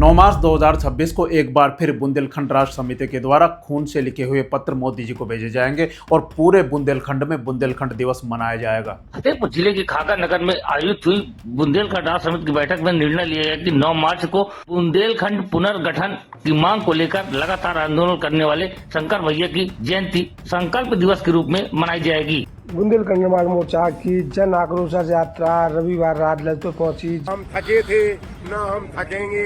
9 मार्च 2026 को एक बार फिर बुंदेलखंड राष्ट्र समिति के द्वारा खून से लिखे हुए पत्र मोदी जी को भेजे जाएंगे और पूरे बुंदेलखंड में बुंदेलखंड दिवस मनाया जाएगा। फतेहपुर जिले के खाका नगर में आयोजित हुई बुंदेलखंड राष्ट्र समिति की बैठक में निर्णय लिया गया कि 9 मार्च को बुंदेलखंड पुनर्गठन की मांग को लेकर लगातार आंदोलन करने वाले शंकर भैया की जयंती संकल्प दिवस के रूप में मनाई जाएगी। बुंदेलखंड निर्माण मोर्चा की जन आक्रोश यात्रा रविवार रात ललितपुर पहुंची। हम थके थे न हम थकेंगे,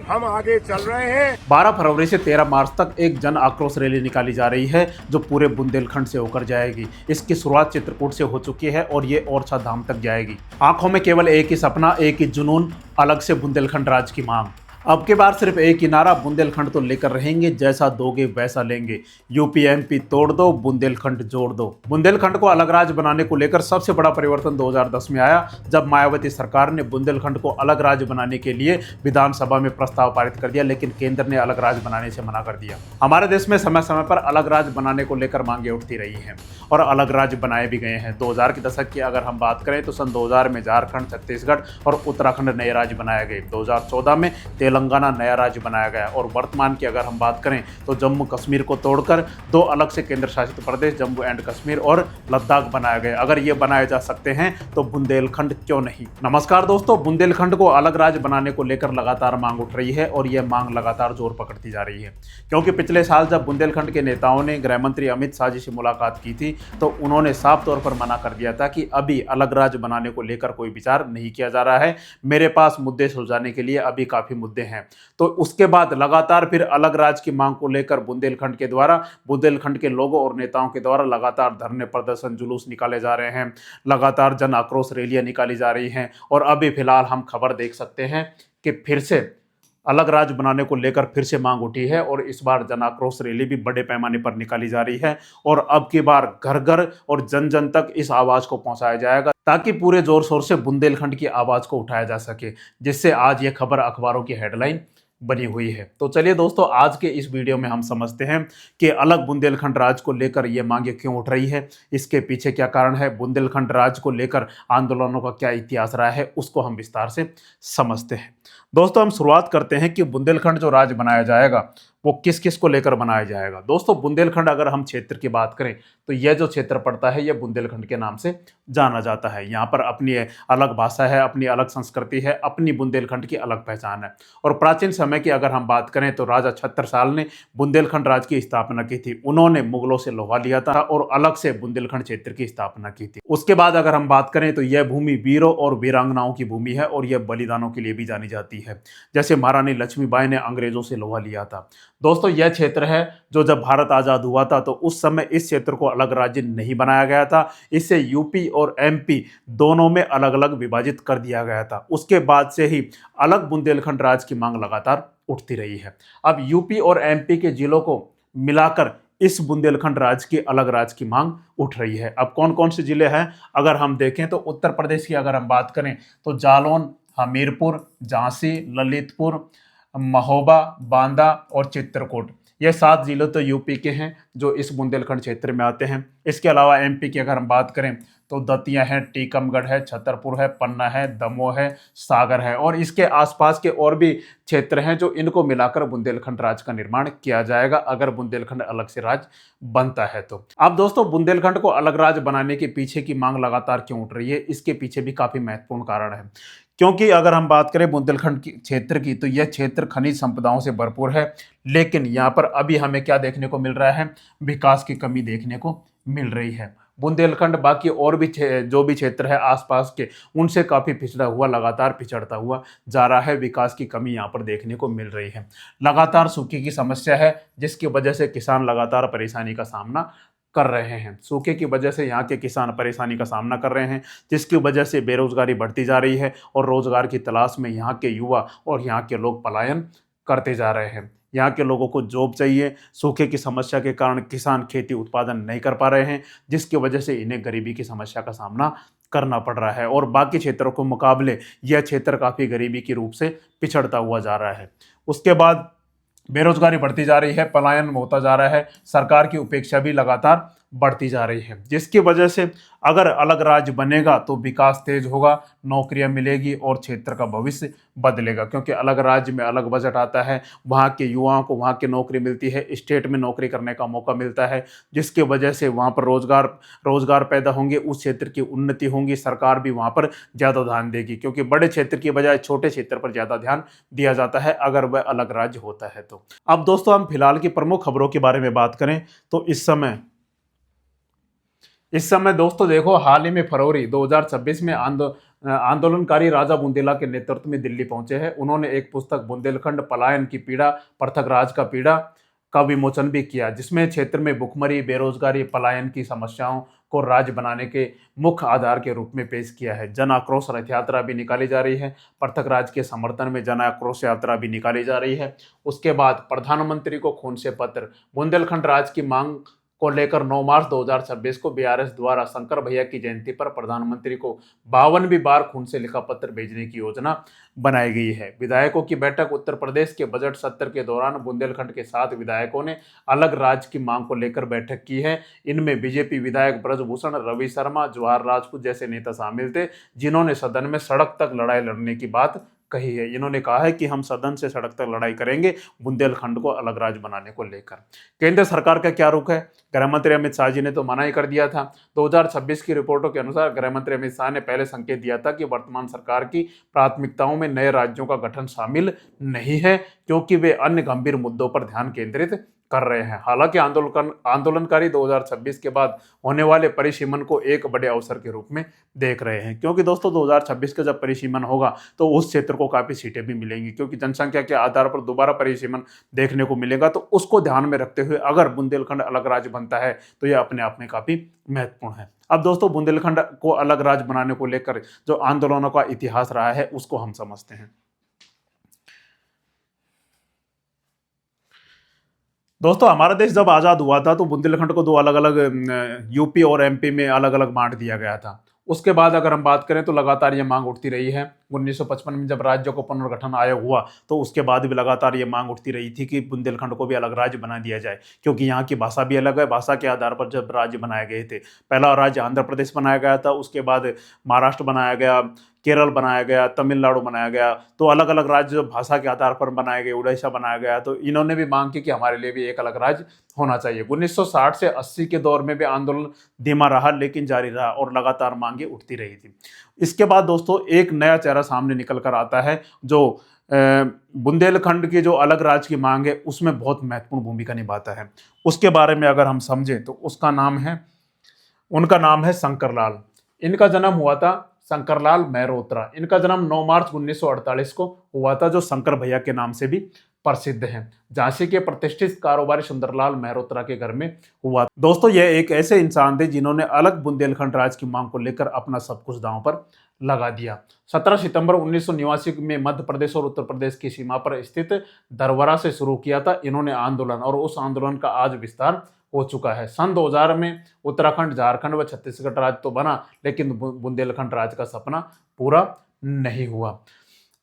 हम आगे चल रहे हैं। 12 फरवरी से 13 मार्च तक एक जन आक्रोश रैली निकाली जा रही है जो पूरे बुंदेलखंड से होकर जाएगी। इसकी शुरुआत चित्रकूट से हो चुकी है और ये ओरछा धाम तक जाएगी। आंखों में केवल एक ही सपना, एक ही जुनून, अलग से बुंदेलखंड राज की मांग। अब की बार सिर्फ एक ही नारा, बुंदेलखंड तो लेकर रहेंगे, जैसा दोगे वैसा लेंगे। यूपी एमपी तोड़ दो, बुंदेलखंड जोड़ दो। बुंदेलखंड को अलग राज्य बनाने को लेकर सबसे बड़ा परिवर्तन 2010 में आया, जब मायावती सरकार ने बुंदेलखंड को अलग राज्य बनाने के लिए विधानसभा में प्रस्ताव पारित कर दिया, लेकिन केंद्र ने अलग राज्य बनाने से मना कर दिया। हमारे देश में समय समय पर अलग राज्य बनाने को लेकर मांगे उठती रही हैं और अलग राज्य बनाए भी गए हैं। 2000 के दशक की अगर हम बात करें तो सन 2000 में झारखंड, छत्तीसगढ़ और उत्तराखंड नए राज्य बनाए गए। 2014 में तेलंगाना नया राज्य बनाया गया और वर्तमान की अगर हम बात करें तो जम्मू कश्मीर को तोड़कर 2 अलग से केंद्र शासित प्रदेश जम्मू एंड कश्मीर और लद्दाख बनाया गया। अगर ये बनाए जा सकते हैं तो बुंदेलखंड क्यों नहीं। नमस्कार दोस्तों, बुंदेलखंड को अलग राज्य बनाने को लेकर लगातार मांग उठ रही है और यह मांग लगातार जोर पकड़ती जा रही है, क्योंकि पिछले साल जब बुंदेलखंड के नेताओं ने गृह मंत्री अमित शाह जी से मुलाकात की थी तो उन्होंने साफ तौर पर मना कर दिया था कि अभी अलग राज्य बनाने को लेकर कोई विचार नहीं किया जा रहा है, मेरे पास मुद्दे सुलझाने के लिए अभी काफी मुद्दे हैं। तो उसके बाद लगातार फिर अलग राज्य की मांग को लेकर बुंदेलखंड के द्वारा, बुंदेलखंड के लोगों और नेताओं के द्वारा लगातार धरने, प्रदर्शन, जुलूस निकाले जा रहे हैं, लगातार जन आक्रोश रैलियां निकाली जा रही हैं और अभी फिलहाल हम खबर देख सकते हैं कि फिर से अलग राज्य बनाने को लेकर फिर से मांग उठी है और इस बार जन आक्रोश रैली भी बड़े पैमाने पर निकाली जा रही है और अब की बार घर घर और जन जन तक इस आवाज को पहुंचाया जाएगा, ताकि पूरे जोर शोर से बुंदेलखंड की आवाज को उठाया जा सके, जिससे आज ये खबर अखबारों की हेडलाइन बनी हुई है। तो चलिए दोस्तों, आज के इस वीडियो में हम समझते हैं कि अलग बुंदेलखंड राज्य को लेकर ये मांगे क्यों उठ रही है, इसके पीछे क्या कारण है, बुंदेलखंड राज्य को लेकर आंदोलनों का क्या इतिहास रहा है, उसको हम विस्तार से समझते हैं। दोस्तों, हम शुरुआत करते हैं कि बुंदेलखंड जो राज्य बनाया जाएगा वो किस किस को लेकर बनाया जाएगा। दोस्तों, बुंदेलखंड अगर हम क्षेत्र की बात करें तो यह जो क्षेत्र पड़ता है यह बुंदेलखंड के नाम से जाना जाता है। यहाँ पर अपनी अलग भाषा है, अपनी अलग संस्कृति है, अपनी बुंदेलखंड की अलग पहचान है। और प्राचीन समय की अगर हम बात करें तो राजा छत्रसाल ने बुंदेलखंड राज्य की स्थापना की थी। उन्होंने मुगलों से लोहा लिया था और अलग से बुंदेलखंड क्षेत्र की स्थापना की थी। उसके बाद अगर हम बात करें तो यह भूमि वीरों और वीरांगनाओं की भूमि है और यह बलिदानों के लिए भी जानी जाती है, जैसे महारानी लक्ष्मीबाई ने अंग्रेजों से लोहा लिया था। दोस्तों, यह क्षेत्र है जो जब भारत आजाद हुआ था तो उस समय इस क्षेत्र को अलग राज्य नहीं बनाया गया था, इसे यूपी और एमपी दोनों में अलग अलग विभाजित कर दिया गया था। उसके बाद से ही अलग बुंदेलखंड राज्य की मांग लगातार उठती रही है। अब यूपी और एमपी के जिलों को मिलाकर इस बुंदेलखंड राज्य की अलग राज्य की मांग उठ रही है। अब कौन कौन से जिले हैं अगर हम देखें तो उत्तर प्रदेश की अगर हम बात करें तो जालौन, हमीरपुर, झांसी, ललितपुर, महोबा, बांदा और चित्रकूट, ये 7 जिले तो यूपी के हैं जो इस बुंदेलखंड क्षेत्र में आते हैं। इसके अलावा एमपी की अगर हम बात करें तो दतिया है, टीकमगढ़ है, छतरपुर है, पन्ना है, दमोह है, सागर है और इसके आसपास के और भी क्षेत्र हैं जो इनको मिलाकर बुंदेलखंड राज्य का निर्माण किया जाएगा अगर बुंदेलखंड अलग से राज्य बनता है तो। अब दोस्तों, बुंदेलखंड को अलग राज्य बनाने के पीछे की मांग लगातार क्यों उठ रही है, इसके पीछे भी काफी महत्वपूर्ण कारण है। क्योंकि अगर हम बात करें बुंदेलखंड की क्षेत्र की तो यह क्षेत्र खनिज संपदाओं से भरपूर है, लेकिन यहाँ पर अभी हमें क्या देखने को मिल रहा है, विकास की कमी देखने को मिल रही है। बुंदेलखंड बाकी और भी जो भी क्षेत्र है आसपास के, उनसे काफ़ी पिछड़ा हुआ, लगातार पिछड़ता हुआ जा रहा है। विकास की कमी यहाँ पर देखने को मिल रही है। लगातार सूखे की समस्या है जिसकी वजह से किसान लगातार परेशानी का सामना कर रहे हैं। सूखे की वजह से यहाँ के किसान परेशानी का सामना कर रहे हैं, जिसकी वजह से बेरोजगारी बढ़ती जा रही है और रोजगार की तलाश में यहाँ के युवा और यहाँ के लोग पलायन करते जा रहे हैं। यहाँ के लोगों को जॉब चाहिए। सूखे की समस्या के कारण किसान खेती उत्पादन नहीं कर पा रहे हैं, जिसकी वजह से इन्हें गरीबी की समस्या का सामना करना पड़ रहा है और बाकी क्षेत्रों के मुकाबले यह क्षेत्र काफ़ी गरीबी के रूप से पिछड़ता हुआ जा रहा है। उसके बाद बेरोजगारी बढ़ती जा रही है, पलायन होता जा रहा है, सरकार की उपेक्षा भी लगातार बढ़ती जा रही है, जिसकी वजह से अगर अलग राज्य बनेगा तो विकास तेज होगा, नौकरियां मिलेगी और क्षेत्र का भविष्य बदलेगा। क्योंकि अलग राज्य में अलग बजट आता है, वहाँ के युवाओं को वहाँ की नौकरी मिलती है, स्टेट में नौकरी करने का मौका मिलता है, जिसकी वजह से वहाँ पर रोजगार पैदा होंगे, उस क्षेत्र की उन्नति होगी, सरकार भी वहाँ पर ज़्यादा ध्यान देगी। क्योंकि बड़े क्षेत्र की बजाय छोटे क्षेत्र पर ज़्यादा ध्यान दिया जाता है अगर वह अलग राज्य होता है तो। अब दोस्तों हम फिलहाल की प्रमुख खबरों के बारे में बात करें तो इस समय दोस्तों देखो, हाल ही में फरवरी 2026 में आंदोलनकारी राजा बुंदेला के नेतृत्व में दिल्ली पहुंचे हैं। उन्होंने एक पुस्तक बुंदेलखंड पलायन की पीड़ा, पृथक राज का पीड़ा का विमोचन भी किया, जिसमें क्षेत्र में भुखमरी, बेरोजगारी, पलायन की समस्याओं को राज्य बनाने के मुख्य आधार के रूप में पेश किया है। जन आक्रोश रथ यात्रा भी निकाली जा रही है, पृथक राज के समर्थन में जन आक्रोश यात्रा भी निकाली जा रही है। उसके बाद प्रधानमंत्री को खून से पत्र, बुंदेलखंड राज की मांग को लेकर 9 मार्च 2026 को बीआरएस द्वारा शंकर भैया की जयंती पर प्रधानमंत्री को 52वीं बार खून से लिखा पत्र भेजने की योजना बनाई गई है। विधायकों की बैठक, उत्तर प्रदेश के बजट सत्र के दौरान बुंदेलखंड के 7 विधायकों ने अलग राज्य की मांग को लेकर बैठक की है। इनमें बीजेपी विधायक ब्रजभूषण, रवि शर्मा, जवाहर राजपूत जैसे नेता शामिल थे, जिन्होंने सदन में सड़क तक लड़ाई लड़ने की बात कही है। इन्होंने कहा है कि हम सदन से सड़क तक लड़ाई करेंगे बुंदेलखंड को अलग राज्य बनाने को लेकर। केंद्र सरकार का क्या रुख है? गृह मंत्री अमित शाह जी ने तो मना ही कर दिया था। 2026 की रिपोर्टों के अनुसार गृह मंत्री अमित शाह ने पहले संकेत दिया था कि वर्तमान सरकार की प्राथमिकताओं में नए राज्यों का गठन शामिल नहीं है, क्योंकि वे अन्य गंभीर मुद्दों पर ध्यान केंद्रित कर रहे हैं। हालांकि आंदोलनकारी 2026 के बाद होने वाले परिसीमन को एक बड़े अवसर के रूप में देख रहे हैं, क्योंकि दोस्तों 2026 का जब परिसीमन होगा तो उस क्षेत्र को काफी सीटें भी मिलेंगी, क्योंकि जनसंख्या के आधार पर दोबारा परिसीमन देखने को मिलेगा। तो उसको ध्यान में रखते हुए अगर बुंदेलखंड अलग राज्य बनता है तो यह अपने आप में काफी महत्वपूर्ण है। अब दोस्तों बुंदेलखंड को अलग राज्य बनाने को लेकर जो आंदोलनों का इतिहास रहा है उसको हम समझते हैं। दोस्तों हमारा देश जब आज़ाद हुआ था तो बुंदेलखंड को 2 अलग अलग यूपी और एमपी में अलग अलग बांट दिया गया था। उसके बाद अगर हम बात करें तो लगातार ये मांग उठती रही है। 1955 में जब राज्यों को पुनर्गठन आयोग हुआ तो उसके बाद भी लगातार ये मांग उठती रही थी कि बुंदेलखंड को भी अलग राज्य बना दिया जाए, क्योंकि यहाँ की भाषा भी अलग है। भाषा के आधार पर जब राज्य बनाए गए थे, पहला राज्य आंध्र प्रदेश बनाया गया था, उसके बाद महाराष्ट्र बनाया गया, केरल बनाया गया, तमिलनाडु बनाया गया, तो अलग अलग राज्य भाषा के आधार पर बनाए गए, उड़ीसा बनाया गया। तो इन्होंने भी मांग की कि हमारे लिए भी एक अलग राज्य होना चाहिए। 1960 से 80 के दौर में भी आंदोलन धीमा रहा लेकिन जारी रहा और लगातार मांगे उठती रही थी। इसके बाद दोस्तों एक नया चेहरा सामने निकल कर आता है जो बुंदेलखंड की जो अलग राज्य की मांग है उसमें बहुत महत्वपूर्ण भूमिका निभाता है। उसके बारे में अगर हम समझें तो उनका नाम है शंकरलाल। इनका जन्म हुआ था शंकरलाल मेहरोत्रा। इनका जन्म 9 मार्च 1948 को हुआ था, जो शंकर भैया के नाम से भी प्रसिद्ध हैं। झांसी के प्रतिष्ठित कारोबारी सुंदरलाल मेहरोत्रा के घर में हुआ। दोस्तों ये एक ऐसे इंसान थे जिन्होंने अलग बुंदेलखंड राज्य की मांग को लेकर अपना सब कुछ दांव पर लगा दिया। 17 सितंबर 1989 में मध्य प्रदेश और उत्तर प्रदेश की सीमा पर स्थित दरवरा से शुरू किया था इन्होंने आंदोलन, और उस आंदोलन का आज विस्तार हो चुका है। सन 2000 में उत्तराखंड, झारखंड व छत्तीसगढ़ राज्य तो बना, लेकिन बुंदेलखंड राज्य का सपना पूरा नहीं हुआ।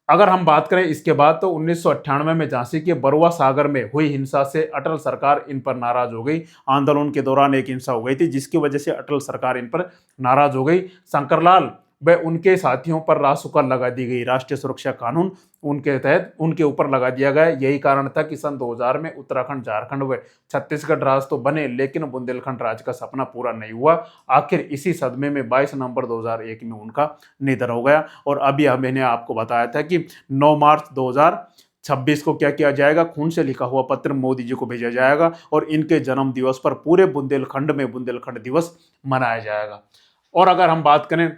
अगर हम बात करें इसके बाद तो 1998 में झांसी के बरुआ सागर में हुई हिंसा से अटल सरकार इन पर नाराज हो गई। आंदोलन के दौरान एक हिंसा हो गई थी जिसकी वजह से अटल सरकार इन पर नाराज हो गई। शंकरलाल व उनके साथियों पर रासुका लगा दी गई। राष्ट्रीय सुरक्षा कानून उनके तहत उनके ऊपर लगा दिया गया। यही कारण था कि सन 2000 में उत्तराखंड, झारखंड व छत्तीसगढ़ राज्य तो बने, लेकिन बुंदेलखंड राज्य का सपना पूरा नहीं हुआ। आखिर इसी सदमे में 22 नवंबर 2001 में उनका निधन हो गया। और अभी मैंने आपको बताया था कि 9 मार्च 2026 को क्या किया जाएगा, खून से लिखा हुआ पत्र मोदी जी को भेजा जाएगा और इनके जन्म दिवस पर पूरे बुंदेलखंड में बुंदेलखंड दिवस मनाया जाएगा। और अगर हम बात करें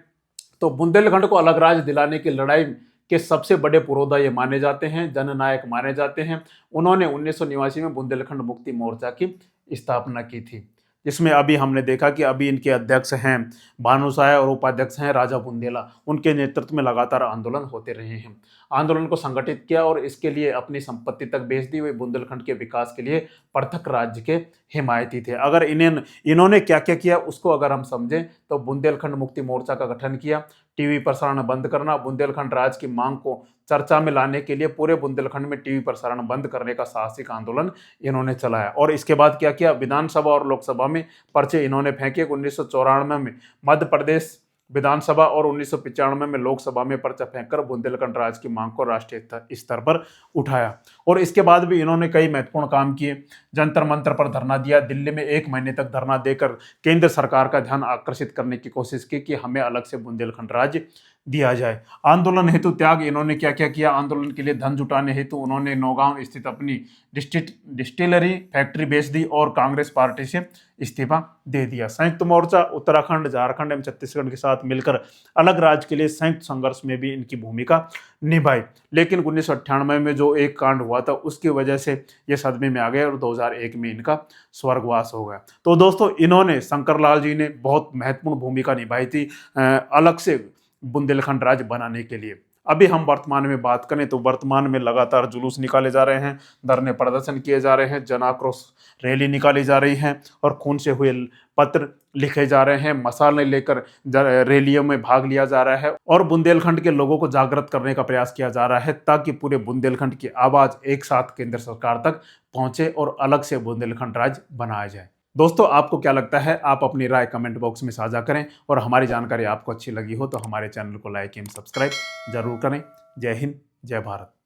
तो बुंदेलखंड को अलग राज्य दिलाने की लड़ाई के सबसे बड़े पुरोधा ये माने जाते हैं, जननायक माने जाते हैं। उन्होंने 1989 में बुंदेलखंड मुक्ति मोर्चा की स्थापना की थी, जिसमें अभी हमने देखा कि अभी इनके अध्यक्ष हैं भानुशाह और उपाध्यक्ष हैं राजा बुंदेला। उनके नेतृत्व में लगातार आंदोलन होते रहे हैं। आंदोलन को संगठित किया और इसके लिए अपनी संपत्ति तक बेच दी। वे बुंदेलखंड के विकास के लिए पृथक राज्य के हिमायती थे। अगर इन्होंने क्या क्या किया उसको अगर हम समझें तो बुंदेलखंड मुक्ति मोर्चा का गठन किया, टीवी प्रसारण बंद करना, बुंदेलखंड राज्य की मांग को चर्चा में लाने के लिए पूरे बुंदेलखंड में टीवी प्रसारण बंद करने का साहसिक आंदोलन इन्होंने चलाया। और इसके बाद क्या किया, विधानसभा और लोकसभा में पर्चे इन्होंने फेंके। 1994 में मध्य प्रदेश विधानसभा और 1995 में लोकसभा में पर्चा फेंककर बुंदेलखंड राज्य की मांग को राष्ट्रीय स्तर पर उठाया। और इसके बाद भी इन्होंने कई महत्वपूर्ण काम किए। जंतर मंतर पर धरना दिया, दिल्ली में 1 महीने तक धरना देकर केंद्र सरकार का ध्यान आकर्षित करने की कोशिश की कि हमें अलग से बुंदेलखंड राज्य दिया जाए। आंदोलन हेतु त्याग इन्होंने क्या क्या किया, आंदोलन के लिए धन जुटाने हेतु उन्होंने नौगांव स्थित अपनी डिस्टिलरी फैक्ट्री बेच दी और कांग्रेस पार्टी से इस्तीफा दे दिया। संयुक्त मोर्चा उत्तराखंड, झारखंड एवं छत्तीसगढ़ के साथ मिलकर अलग राज्य के लिए संयुक्त संघर्ष में भी इनकी भूमिका निभाई। लेकिन 1998 में जो एक कांड हुआ था उसकी वजह से ये सदमे में आ गए और 2001 में इनका स्वर्गवास हो गया। तो दोस्तों, इन्होंने शंकर लाल जी ने बहुत महत्वपूर्ण भूमिका निभाई थी अलग से बुंदेलखंड राज्य बनाने के लिए। अभी हम वर्तमान में बात करें तो वर्तमान में लगातार जुलूस निकाले जा रहे हैं, धरने प्रदर्शन किए जा रहे हैं, जन आक्रोश रैली निकाली जा रही है और खून से हुए पत्र लिखे जा रहे हैं, मसाले लेकर रैलियों में भाग लिया जा रहा है और बुंदेलखंड के लोगों को जागृत करने का प्रयास किया जा रहा है ताकि पूरे बुंदेलखंड की आवाज एक साथ केंद्र सरकार तक पहुंचे और अलग से बुंदेलखंड राज्य बनाया जाए। दोस्तों, आपको क्या लगता है? आप अपनी राय कमेंट बॉक्स में साझा करें और हमारी जानकारी आपको अच्छी लगी हो तो हमारे चैनल को लाइक एवं सब्सक्राइब जरूर करें। जय हिंद, जय भारत।